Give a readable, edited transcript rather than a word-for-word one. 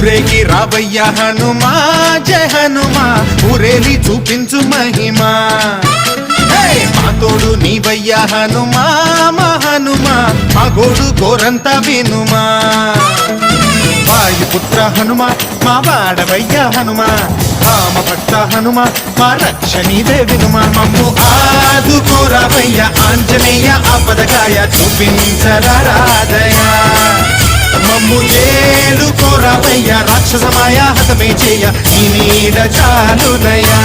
ఊరేగి రావయ్య హనుమా జయ హనుమా ఊరేలి చూపించు మహిమా మా తోడు నీవయ్య హనుమా మా హనుమా మా గోడు గోరంత వినుమా వాయుపుత్ర హనుమా మా వాడవయ్య హనుమా రామభక్త హనుమా మా రక్షణీదే వినుమా మమ్ము ఆదుకోరావయ్య ఆంజనేయ ఆపదకాయ చూపించరాదయ మమ్ము ఏలుకోరావయ్య రాక్షసమాయ హతమే చేయ నీ నీడ చాలునయా